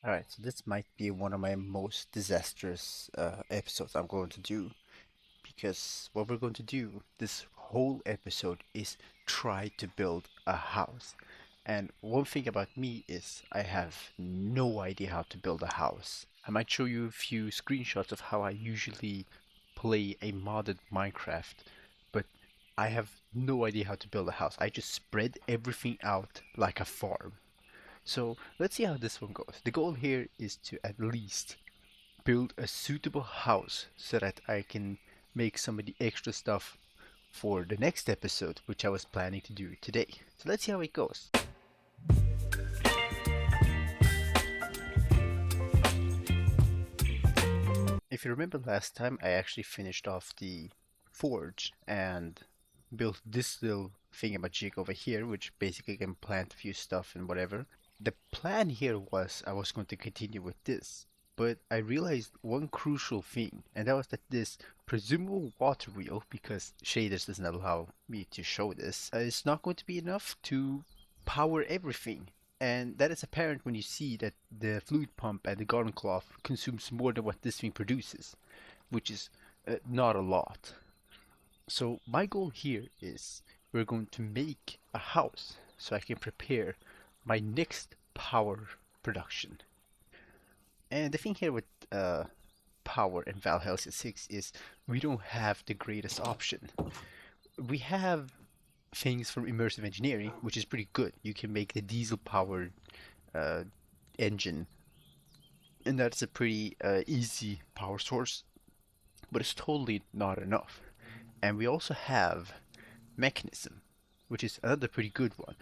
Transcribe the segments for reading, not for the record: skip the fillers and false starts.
Alright, so this might be one of my most disastrous episodes I'm going to do because what we're going to do this whole episode is try to build a house. And one thing about me is I have no idea how to build a house. I might show you a few screenshots of how I usually play a modded Minecraft, but I have no idea how to build a house. I just spread everything out like a farm. So let's see how this one goes. The goal here is to at least build a suitable house so that I can make some of the extra stuff for the next episode, which I was planning to do today. So let's see how it goes. If you remember last time, I actually finished off the forge and built this little thingamajig over here, which basically can plant a few stuff and whatever. The plan here was I was going to continue with this, but I realized one crucial thing, and that was that this presumable water wheel, because shaders doesn't allow me to show this, is not going to be enough to power everything. And that is apparent when you see that the fluid pump and the garden cloth consumes more than what this thing produces, which is not a lot. So my goal here is we're going to make a house so I can prepare my next power production. And the thing here with power and Valhelsia 6 is we don't have the greatest option. We have things from immersive engineering, which is pretty good. You can make the diesel powered uh, engine, and that's a pretty easy power source, but it's totally not enough. And we also have mechanism, which is another pretty good one.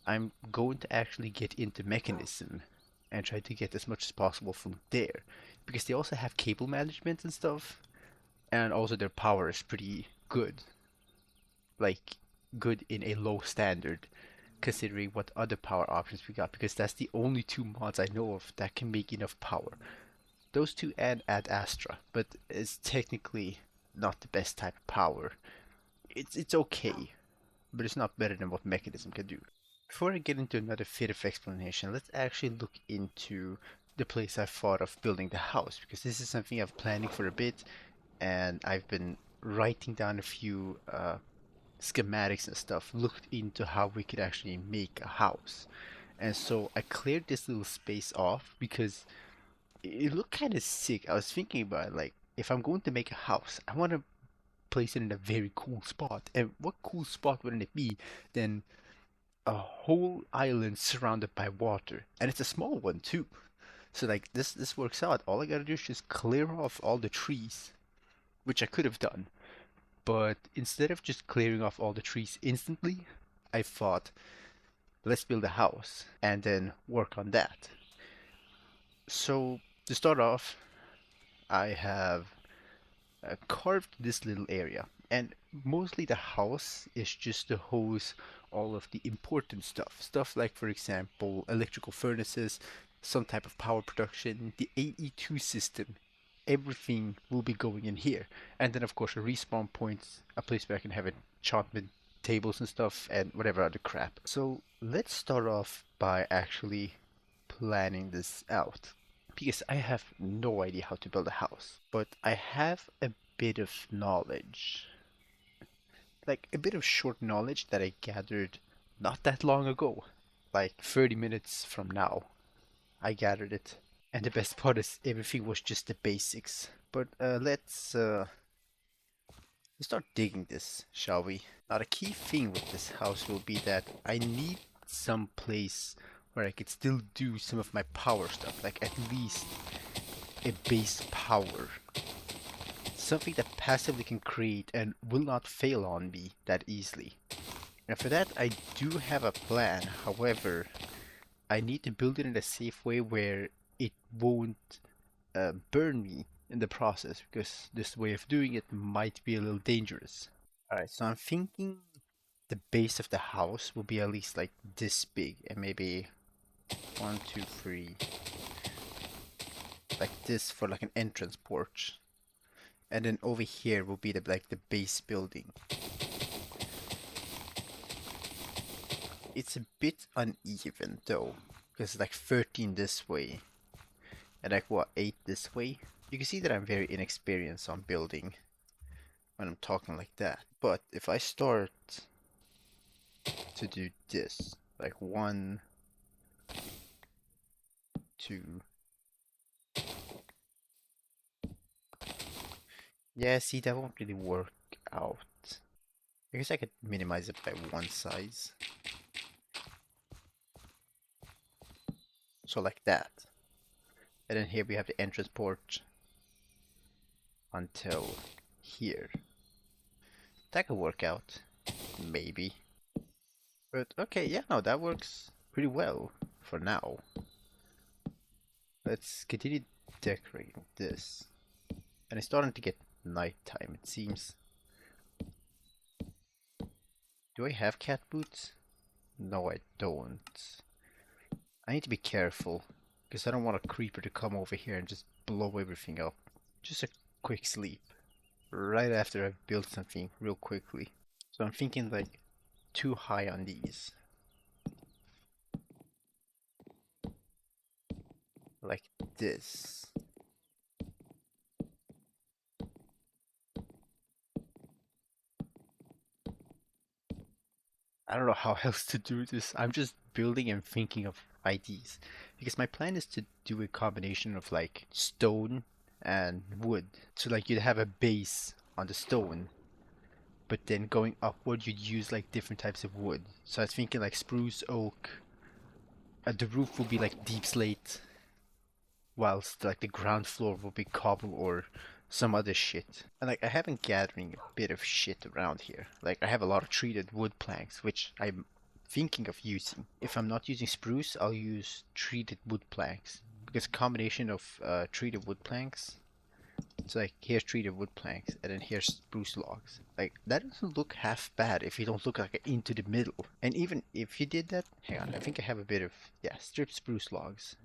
I'm going to actually get into mechanism and try to get as much as possible from there because they also have cable management and stuff, and also their power is pretty good, like good in a low standard considering what other power options we got, because that's the only two mods I know of that can make enough power. Those two and Ad Astra, but it's technically not the best type of power. It's okay, but it's not better than what Mechanism can do. Before I get into another bit of explanation, let's actually look into the place I thought of building the house, because this is something I've planning for a bit, and I've been writing down a few schematics and stuff, looked into how we could actually make a house. And so I cleared this little space off because it looked kind of sick. I was thinking about it, like, if I'm going to make a house, I want to place it in a very cool spot. And what cool spot wouldn't it be than a whole island surrounded by water? And it's a small one too. So like this works out. All I gotta do is just clear off all the trees, which I could have done. But instead of just clearing off all the trees instantly, I thought, let's build a house and then work on that. So to start off, I have carved this little area, and mostly the house is just to house all of the important stuff like, for example, electrical furnaces, some type of power production, the AE2 system. Everything will be going in here, and then of course a respawn point, a place where I can have enchantment tables and stuff, and whatever other crap. So let's start off by actually planning this out, because I have no idea how to build a house, but I have a bit of knowledge, like a bit of short knowledge that I gathered not that long ago, like 30 minutes from now. I gathered it. And the best part is everything was just the basics. But let's start digging this, shall we? Now the key thing with this house will be that I need some place where I could still do some of my power stuff, like at least a base power. Something that passively can create and will not fail on me that easily. And for that I do have a plan, however, I need to build it in a safe way where it won't burn me in the process, because this way of doing it might be a little dangerous. Alright, so I'm thinking the base of the house will be at least like this big, and maybe one, two, three, like this for like an entrance porch. And then over here will be the like the base building. It's a bit uneven though, because it's like 13 this way, and like what, 8 this way. You can see that I'm very inexperienced on building when I'm talking like that. But if I start to do this, like 1, 2, yeah, see, that won't really work out. I guess I could minimize it by 1 size. So like that. And then here we have the entrance port until here. That could work out. Maybe. But okay, yeah, no, that works pretty well for now. Let's continue decorating this. And it's starting to get nighttime, it seems. Do I have cat boots? No, I don't. I need to be careful, because I don't want a creeper to come over here and just blow everything up. Just a quick sleep, right after I've built something real quickly. So I'm thinking like too high on these. Like this. I don't know how else to do this. I'm just building and thinking of ideas. Because my plan is to do a combination of like stone and wood. So like you'd have a base on the stone, but then going upward you'd use like different types of wood. So I was thinking like spruce, oak. The roof will be like deep slate, whilst like the ground floor will be cobble or some other shit. And like I have been gathering a bit of shit around here. Like I have a lot of treated wood planks, which I'm thinking of using. If I'm not using spruce, I'll use treated wood planks. Because combination of treated wood planks, it's like here's treated wood planks and then here's spruce logs. Like that doesn't look half bad if you don't look like into the middle. And even if you did that, hang on, I think I have a bit of, yeah, stripped spruce logs.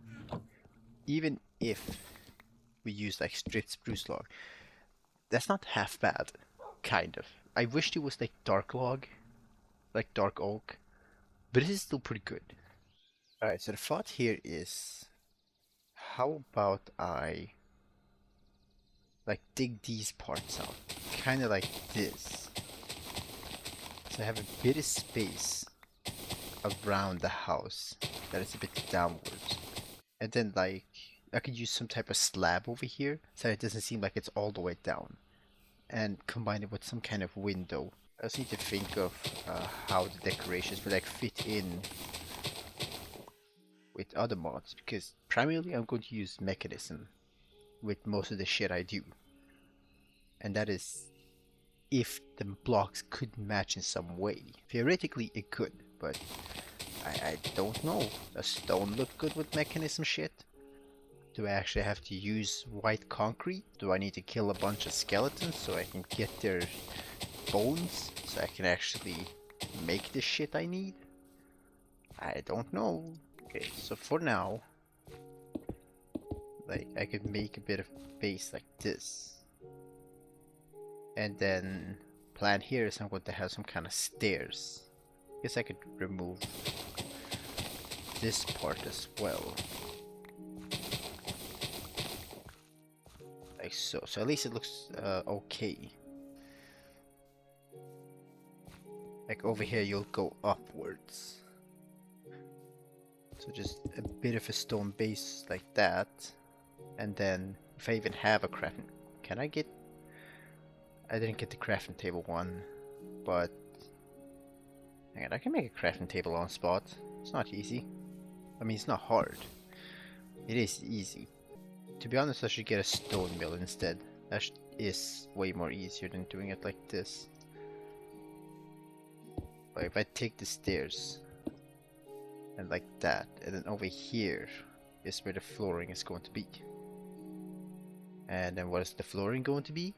Even if we use like stripped spruce log, that's not half bad, kind of. I wished it was like dark log, like dark oak, but it is still pretty good. Alright, so the thought here is, how about I like dig these parts out, kind of like this, so I have a bit of space around the house that is a bit downwards, and then like I could use some type of slab over here so it doesn't seem like it's all the way down, and combine it with some kind of window. I just need to think of how the decorations would like fit in with other mods, because primarily I'm going to use mechanism with most of the shit I do, and that is if the blocks could match in some way. Theoretically it could, but I don't know. Does stone look good with mechanism shit? Do I actually have to use white concrete? Do I need to kill a bunch of skeletons so I can get their bones so I can actually make the shit I need? I don't know. Okay, so for now, like I could make a bit of base like this. And then plan here is I'm going to have some kind of stairs. Guess I could remove this part as well. Like so. So at least it looks okay. Like over here you'll go upwards. So just a bit of a stone base like that. And then if I even have a crafting, can I get, I didn't get the crafting table one, but hang on, I can make a crafting table on spot. It's not easy. I mean, it's not hard. It is easy. To be honest, I should get a stone mill instead. That is way more easier than doing it like this. But if I take the stairs and like that, and then over here is where the flooring is going to be. And then what is the flooring going to be?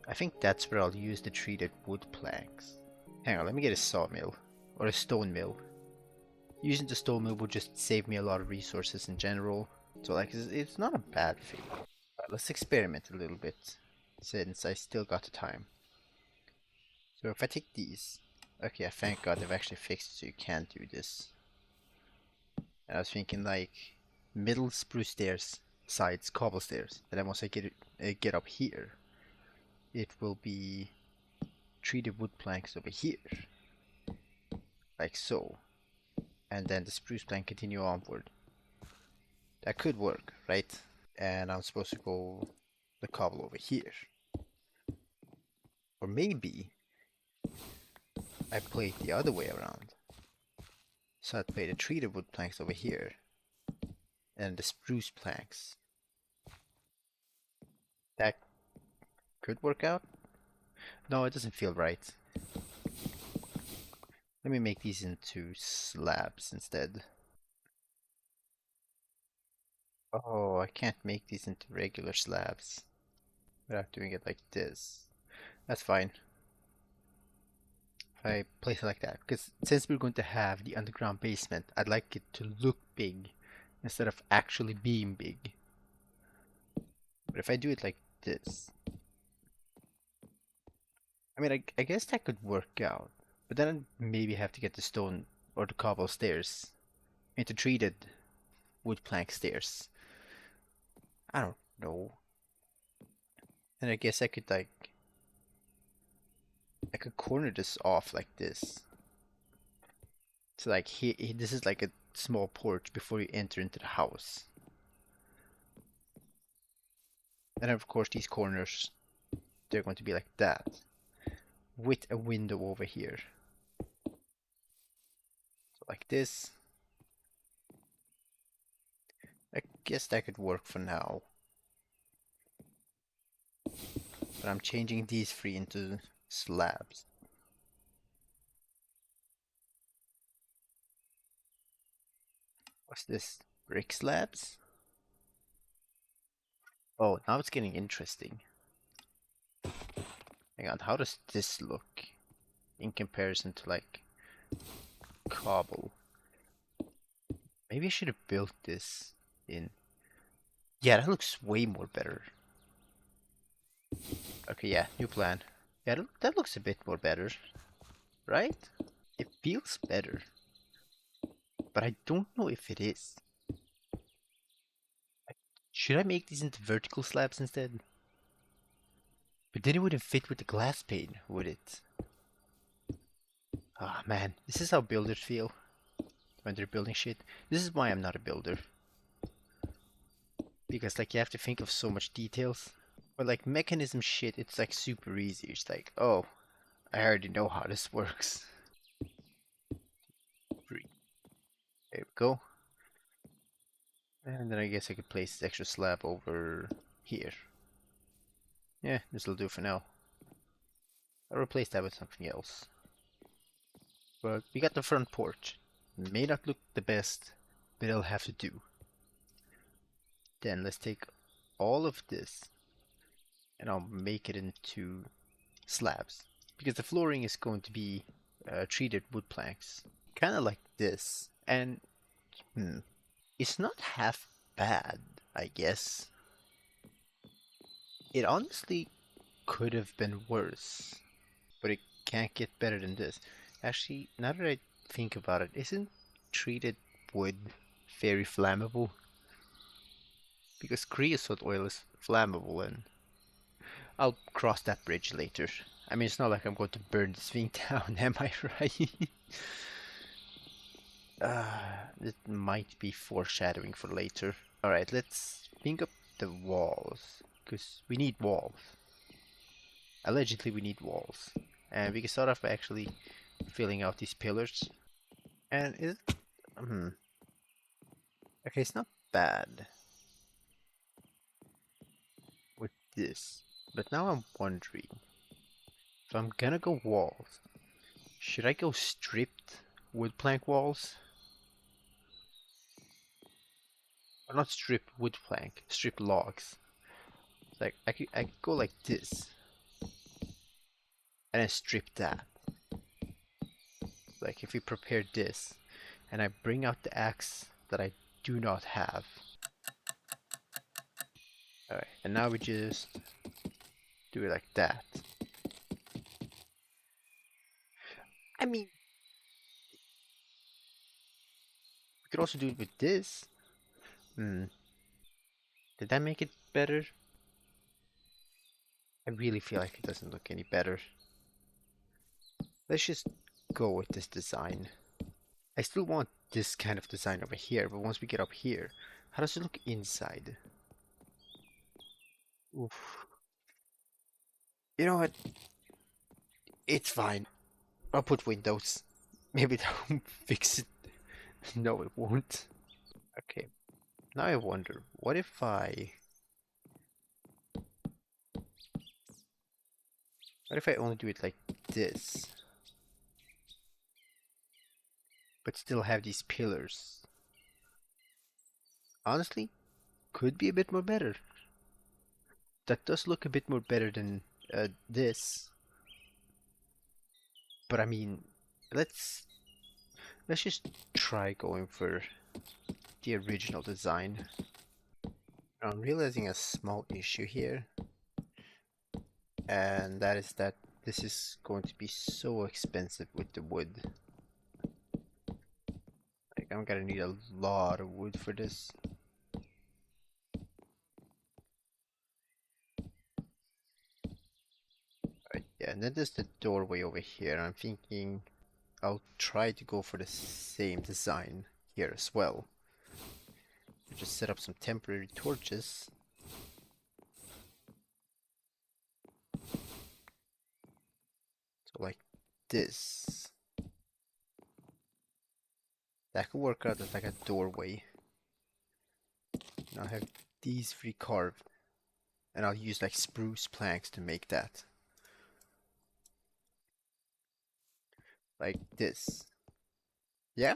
I think that's where I'll use the treated wood planks. Hang on, let me get a sawmill. Or a stone mill. Using the stone mill will just save me a lot of resources in general. So like, it's not a bad thing. Right, let's experiment a little bit, since I still got the time. So if I take these... Okay, thank god they've actually fixed it so you can't do this. And I was thinking like, middle spruce stairs, sides cobble stairs. And then once I get up here, it will be treated wood planks over here, like so. And then the spruce plank continue onward. That could work, right? And I'm supposed to go the cobble over here. Or maybe I play it the other way around. So I'd play the treated wood planks over here and the spruce planks. That could work out. No, it doesn't feel right. Let me make these into slabs instead. Oh, I can't make these into regular slabs without doing it like this. That's fine. If I place it like that, because since we're going to have the underground basement, I'd like it to look big instead of actually being big. But if I do it like this, I mean, I guess that could work out. But then I'd maybe have to get the stone or the cobble stairs into treated wood plank stairs. I don't know. And I guess I could corner this off like this. So like here, this is like a small porch before you enter into the house. And of course these corners, they're going to be like that. With a window over here. So like this. I guess that could work for now. But I'm changing these three into slabs. What's this? Brick slabs? Oh, now it's getting interesting. Hang on, how does this look in comparison to like cobble? Maybe I should have built this in. Yeah, that looks way more better. Okay, yeah, new plan. Yeah, that looks a bit more better, right? It feels better, but I don't know if it is. Should I make these into vertical slabs instead? But then it wouldn't fit with the glass pane, would it? Ah, man, this is how builders feel when they're building shit. This is why I'm not a builder. Because like you have to think of so much details. But like mechanism shit, it's like super easy. It's like, oh, I already know how this works. There we go. And then I guess I could place this extra slab over here. Yeah, this'll do for now. I'll replace that with something else. But we got the front porch. May not look the best, but it'll have to do. Then let's take all of this and I'll make it into slabs. Because the flooring is going to be treated wood planks. Kind of like this. And it's not half bad, I guess. It honestly could have been worse. But it can't get better than this. Actually, now that I think about it, isn't treated wood very flammable? Because creosote oil is flammable, and I'll cross that bridge later. I mean, it's not like I'm going to burn this thing down, am I right? It might be foreshadowing for later. Alright, let's think up the walls. Because we need walls. Allegedly, we need walls. And we can start off by actually filling out these pillars. And is it... Okay, it's not bad with this. But now I'm wondering, if I'm gonna go walls, should I go stripped wood plank walls? Or not stripped wood plank, stripped logs. It's like I could go like this. And then strip that. Like if we prepare this and I bring out the axe that I do not have. Alright, and now we just do it like that. I mean, we could also do it with this. Did that make it better? I really feel like it doesn't look any better. Let's just go with this design. I still want this kind of design over here, but once we get up here, how does it look inside? Oof. You know what? It's fine. I'll put windows. Maybe that'll fix it. No, it won't. Okay. Now I wonder, what if I only do it like this, but still have these pillars? Honestly, could be a bit more better. That does look a bit more better than this. But I mean, let's let's just try going for the original design. I'm realizing a small issue here, and that is that this is going to be so expensive with the wood. Like, I'm gonna need a lot of wood for this. Right, yeah, and then there's the doorway over here. I'm thinking I'll try to go for the same design here as well. Just set up some temporary torches. So like this. That could work out as like a doorway. And I'll have these three carved. And I'll use like spruce planks to make that. Like this. Yeah?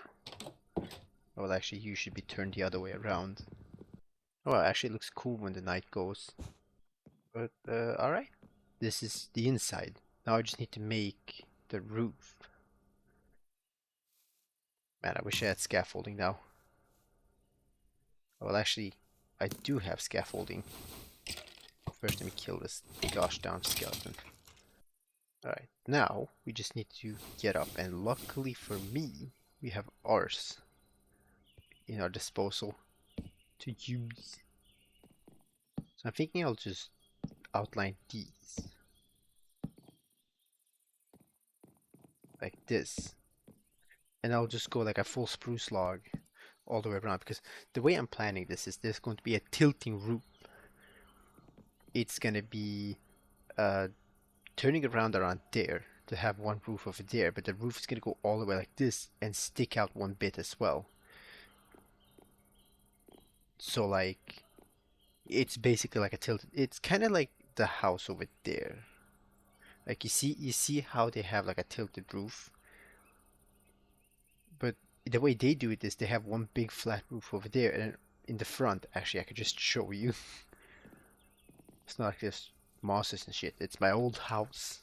Well, actually, you should be turned the other way around. Oh, it actually looks cool when the night goes. But, alright. This is the inside. Now I just need to make the roof. Man, I wish I had scaffolding now. Well, actually, I do have scaffolding. First, let me kill this gosh darn skeleton. Alright, now we just need to get up, and luckily for me, we have ours in our disposal to use. So I'm thinking I'll just outline these like this, and I'll just go like a full spruce log all the way around, because the way I'm planning this is there's going to be a tilting roof. It's gonna be turning around there to have one roof over there, but the roof is gonna go all the way like this and stick out one bit as well. So like it's basically like a tilt. It's kind of like the house over there. Like you see how they have like a tilted roof, but the way they do it is they have one big flat roof over there, and in the front, actually, I could just show you. It's not like this mosses and shit. It's my old house.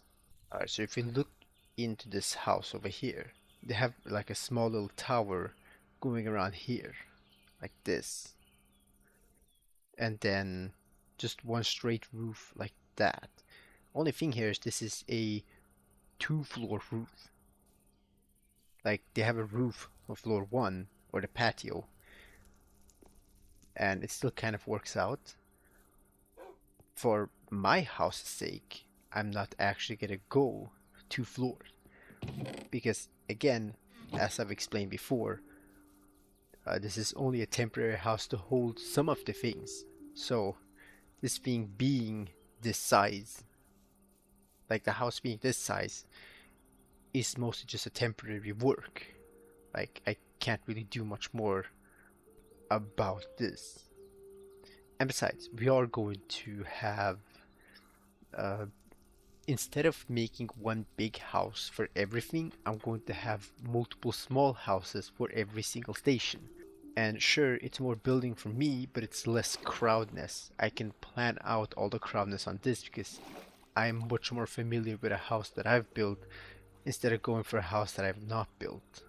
Alright, so if we look into this house over here, they have like a small little tower going around here, like this, and then just one straight roof like that. Only thing here is this is a two-floor roof. Like they have a roof on floor one or the patio, and it still kind of works out. For my house's sake, I'm not actually gonna go two floors because, again, as I've explained before, this is only a temporary house to hold some of the things. So this thing being this size, like the house being this size, is mostly just a temporary work. Like I can't really do much more about this. And besides, we are going to have, uh, instead of making one big house for everything, I'm going to have multiple small houses for every single station. And sure, it's more building for me, but it's less crowdness. I can plan out all the crowdness on this because I'm much more familiar with a house that I've built instead of going for a house that I've not built.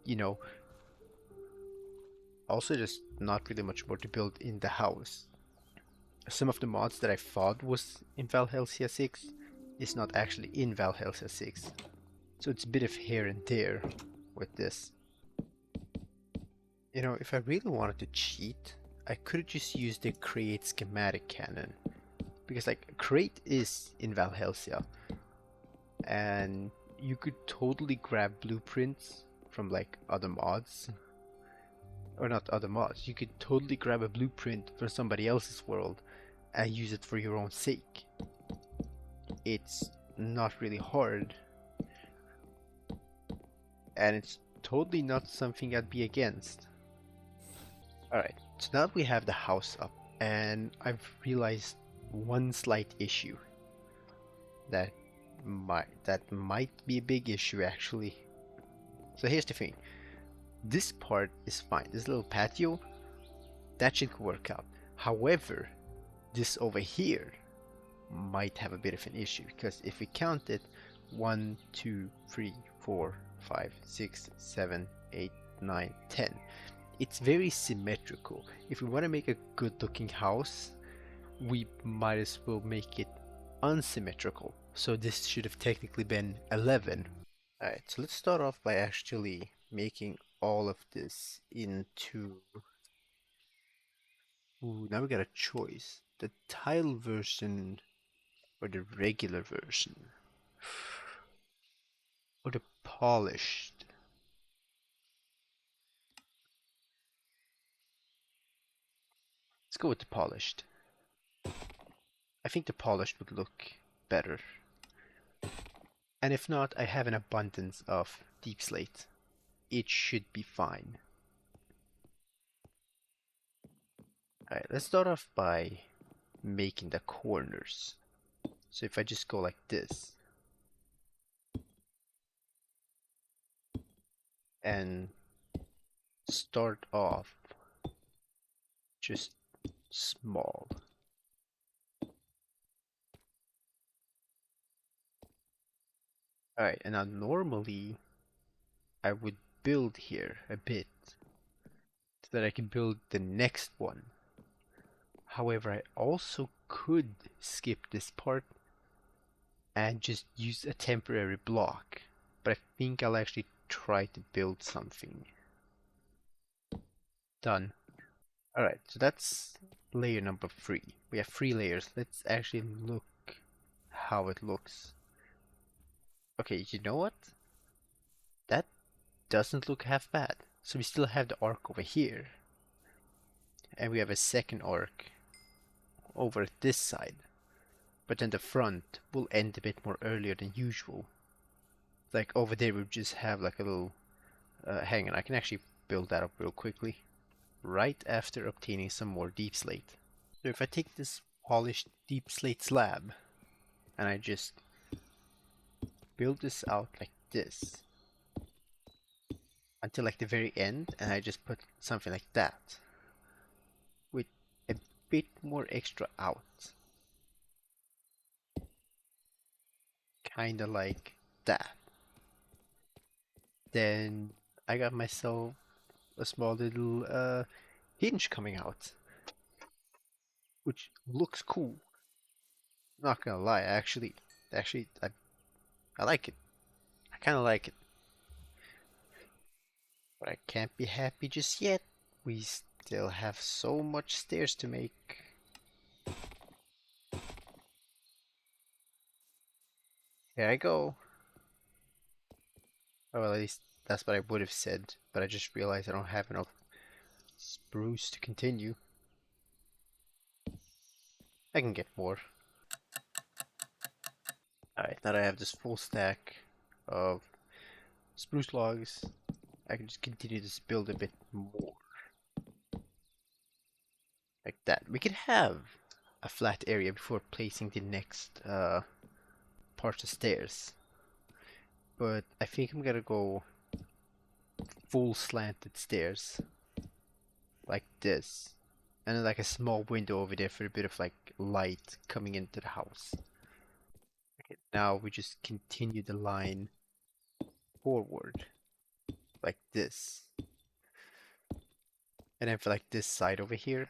You know, also just not really much more to build in the house. Some of the mods that I thought was in Valhelsia 6 is not actually in Valhelsia 6. So it's a bit of here and there with this. You know, if I really wanted to cheat, I could have just used the create schematic cannon. Because like create is in Valhelsia, and you could totally grab blueprints from like other mods. Or not other mods. You could totally grab a blueprint for somebody else's world and use it for your own sake. It's not really hard, and it's totally not something I'd be against. Alright, so now that we have the house up, and I've realized one slight issue that might be a big issue actually. So here's the thing. This part is fine. This little patio, that should work out. However, this over here might have a bit of an issue because if we count it 1, 2, 3, 4, 5, 6, 7, 8, 9, 10. It's very symmetrical. If we want to make a good looking house, we might as well make it unsymmetrical. So this should have technically been 11. Alright, so let's start off by actually making all of this into... Ooh, now we got a choice. The tile version or the regular version. Or the polished. Let's go with the polished. I think the polished would look better. And if not, I have an abundance of deep slate. It should be fine. Alright, let's start off by making the corners. So if I just go like this and start off just small. Alright, and now normally I would build here a bit so that I can build the next one. However, I also could skip this part and just use a temporary block. But I think I'll actually try to build something. Done. Alright, so that's layer number 3. We have 3 layers. Let's actually look how it looks. Okay, you know what? That doesn't look half bad. So we still have the arc over here. And we have a second arc over at this side. But then the front will end a bit more earlier than usual. Like over there we just have like a little... hang on, I can actually build that up real quickly. Right after obtaining some more deep slate. So if I take this polished deep slate slab and I just build this out like this until like the very end, and I just put something like that with a bit more extra out, kinda like that, then I got myself a small little hinge coming out, which looks cool. Not gonna lie, I like it. I kind of like it. But I can't be happy just yet. We still have so much stairs to make. Here I go. Oh, well, at least that's what I would have said. But I just realized I don't have enough spruce to continue. I can get more. Alright, now that I have this full stack of spruce logs, I can just continue to build a bit more. Like that. We can have a flat area before placing the next parts of stairs. But I think I'm gonna go full slanted stairs. Like this. And then like a small window over there for a bit of like light coming into the house. Okay, now we just continue the line forward. Like this. And then for like this side over here,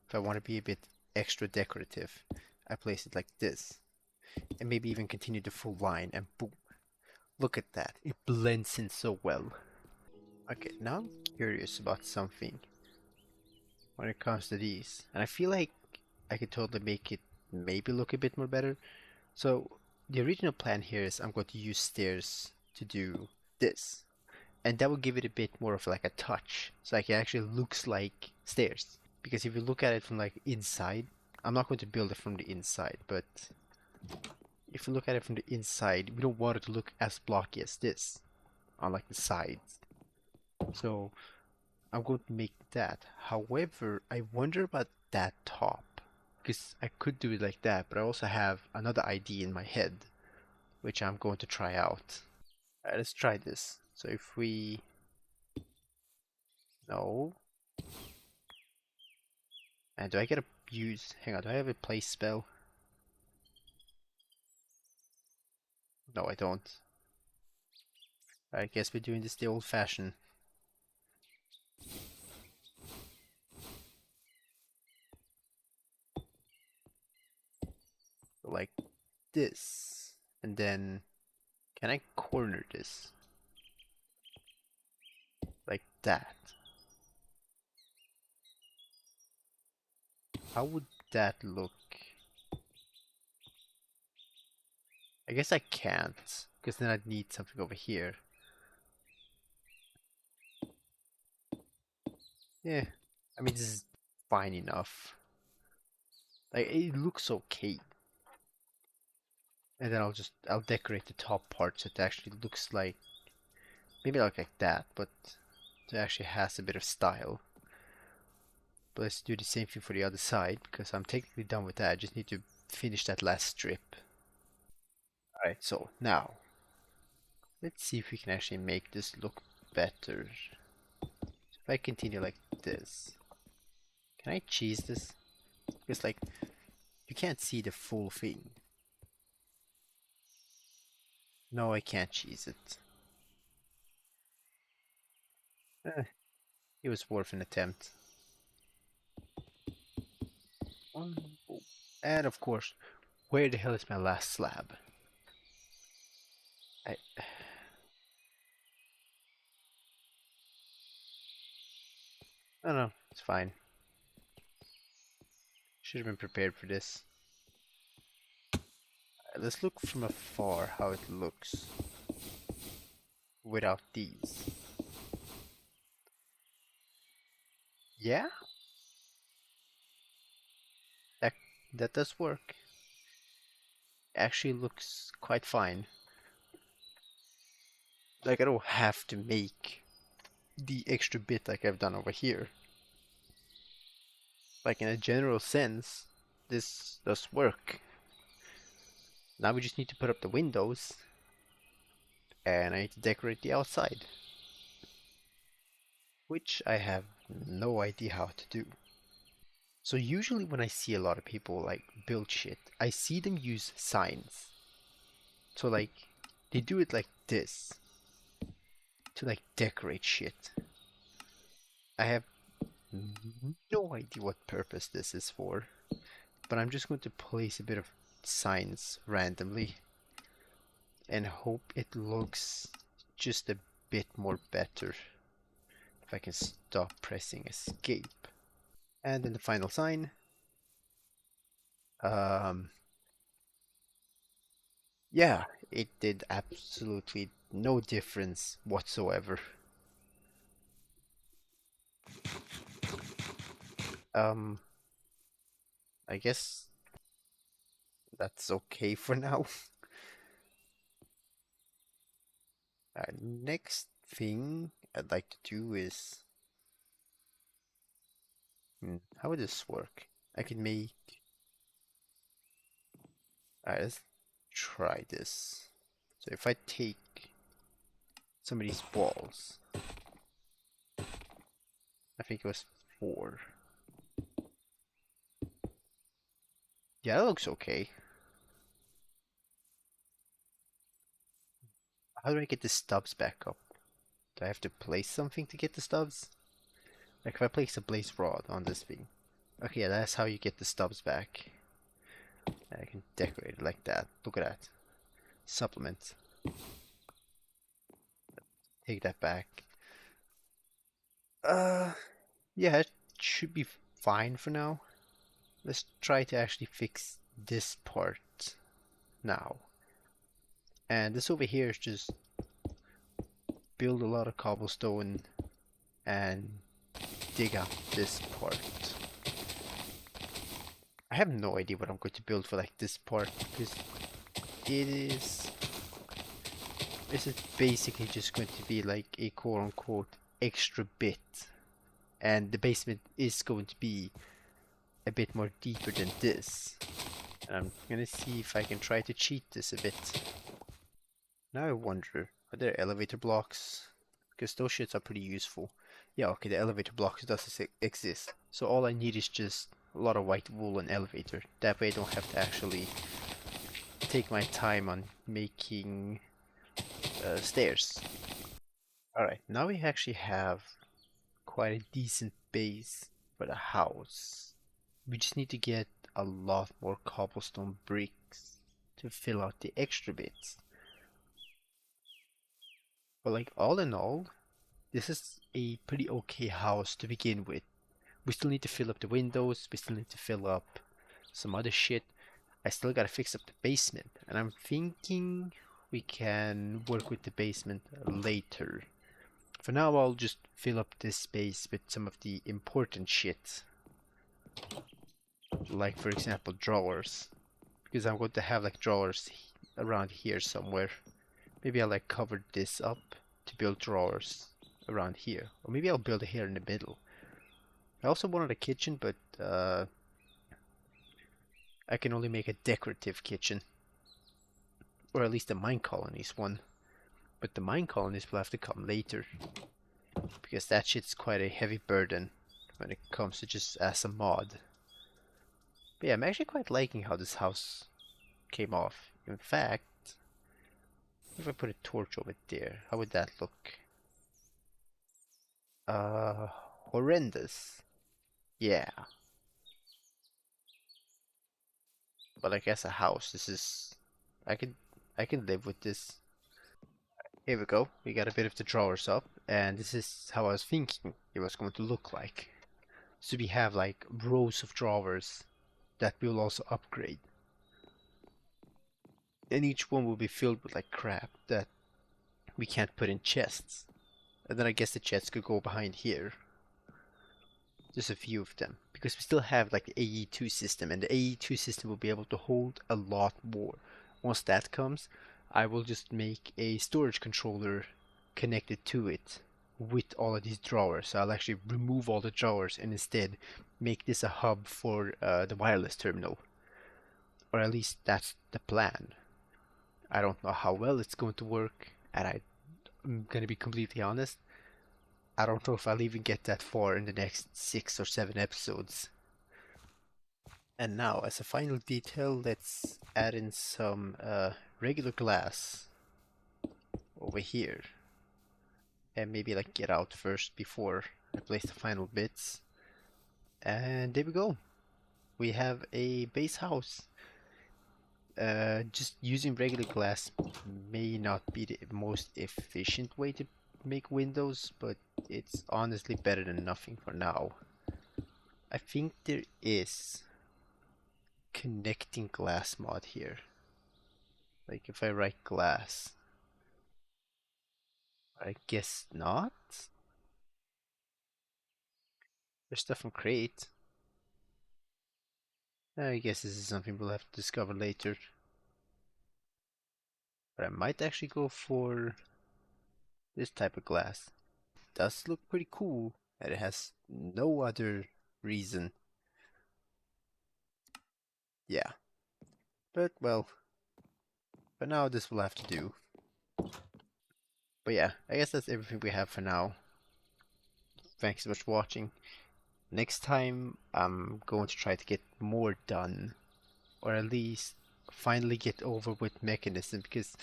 if I want to be a bit extra decorative, I place it like this. And maybe even continue the full line and boom. Look at that. It blends in so well. Okay, now I'm curious about something. when it comes to these. And I feel like I could totally make it maybe look a bit more better. So the original plan here is I'm going to use stairs to do this. And that will give it a bit more of like a touch. So like it actually looks like stairs. Because if you look at it from like inside, I'm not going to build it from the inside, but if you look at it from the inside, we don't want it to look as blocky as this on like the sides. So I'm going to make that. However, I wonder about that top. Because I could do it like that, but I also have another idea in my head, which I'm going to try out. Alright, let's try this. So if we... No. And do I get a use... Hang on, do I have a place spell? No, I don't. I guess we're doing this the old-fashioned. Like this. And then... Can I corner this? Like that. How would that look? I guess I can't, because then I'd need something over here. Yeah, I mean, this is fine enough. Like, it looks okay. And then I'll decorate the top part so it actually looks like, maybe like that, but it actually has a bit of style. But let's do the same thing for the other side, because I'm technically done with that. I just need to finish that last strip. Alright, so now, let's see if we can actually make this look better. So if I continue like this, can I cheese this? Because like, you can't see the full thing. No, I can't cheese it. Eh, it was worth an attempt. And of course, where the hell is my last slab? I don't know, it's fine. Should have been prepared for this. Let's look from afar how it looks without these. Yeah, that that does work. Actually looks quite fine. Like I don't have to make the extra bit like I've done over here. Like in a general sense, this does work. Now we just need to put up the windows and I need to decorate the outside, which I have no idea how to do. So usually when I see a lot of people like build shit, I see them use signs. So like they do it like this to like decorate shit. I have no idea what purpose this is for, but I'm just going to place a bit of signs randomly and hope it looks just a bit more better. If I can stop pressing escape. And then the final sign. Um, yeah, it did absolutely no difference whatsoever. Um, I guess that's okay for now. Next thing I'd like to do is, how would this work? I can make, let's try this. So if I take some of these balls, I think it was 4. Yeah, that looks okay. How do I get the stubs back up? Do I have to place something to get the stubs? Like if I place a blaze rod on this thing. Okay, yeah, that's how you get the stubs back. I can decorate it like that. Look at that. Supplement. Take that back. Uh, yeah, it should be fine for now. Let's try to actually fix this part now. And this over here is just build a lot of cobblestone and dig out this part. I have no idea what I'm going to build for like this part because this is basically just going to be like a quote-unquote extra bit, and the basement is going to be a bit more deeper than this. And I'm gonna see if I can try to cheat this a bit. Now I wonder, are there elevator blocks? Because those shits are pretty useful. Yeah, okay, the elevator blocks does exist. So all I need is just a lot of white wool and elevator. That way I don't have to actually take my time on making stairs. Alright, now we actually have quite a decent base for the house. We just need to get a lot more cobblestone bricks to fill out the extra bits. But like all in all, this is a pretty okay house to begin with. We still need to fill up the windows, we still need to fill up some other shit. I still gotta fix up the basement, and I'm thinking we can work with the basement later. For now, I'll just fill up this space with some of the important shit. Like, for example, drawers. Because I'm going to have like drawers around here somewhere. Maybe I'll like cover this up to build drawers around here. Or maybe I'll build it here in the middle. I also wanted a kitchen, but I can only make a decorative kitchen. Or at least the mine colonies one. But the mine colonies will have to come later. Because that shit's quite a heavy burden when it comes to just as a mod. But yeah, I'm actually quite liking how this house came off. In fact, if I put a torch over there, how would that look? Horrendous. Yeah. But like as a house, this is I can I can live with this. Here we go. We got a bit of the drawers up, and this is how I was thinking it was going to look like. So we have like rows of drawers that we'll also upgrade. And each one will be filled with like crap that we can't put in chests. And then I guess the chests could go behind here. Just a few of them. Because we still have like the AE2 system, and the AE2 system will be able to hold a lot more. Once that comes, I will just make a storage controller connected to it with all of these drawers. So I'll actually remove all the drawers and instead make this a hub for the wireless terminal. Or at least that's the plan. I don't know how well it's going to work, and I'm gonna be completely honest, I don't know if I'll even get that far in the next 6 or 7 episodes. And now, as a final detail, let's add in some regular glass over here. And maybe like get out first before I place the final bits. And there we go. We have a base house. Just using regular glass may not be the most efficient way to make windows, but it's honestly better than nothing for now. I think there is connecting glass mod here. Like if I write glass, I guess not. There's stuff from crate. I guess this is something we'll have to discover later. But I might actually go for this type of glass. It does look pretty cool, and it has no other reason. Yeah. But well, for now this will have to do. But yeah, I guess that's everything we have for now. Thanks so much for watching. Next time I'm going to try to get more done, or at least finally get over with mechanism, because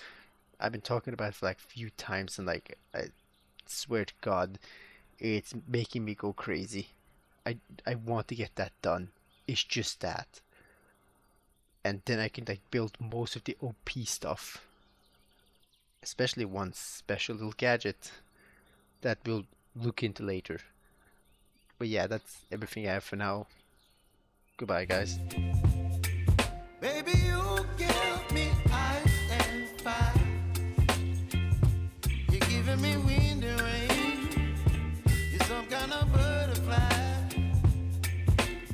I've been talking about it for like a few times, and like I swear to God, it's making me go crazy. I want to get that done. It's just that. And then I can like build most of the OP stuff. Especially one special little gadget that we'll look into later. But yeah, that's everything I have for now. Goodbye, guys. Baby, you give me ice and fire. You're giving me wings.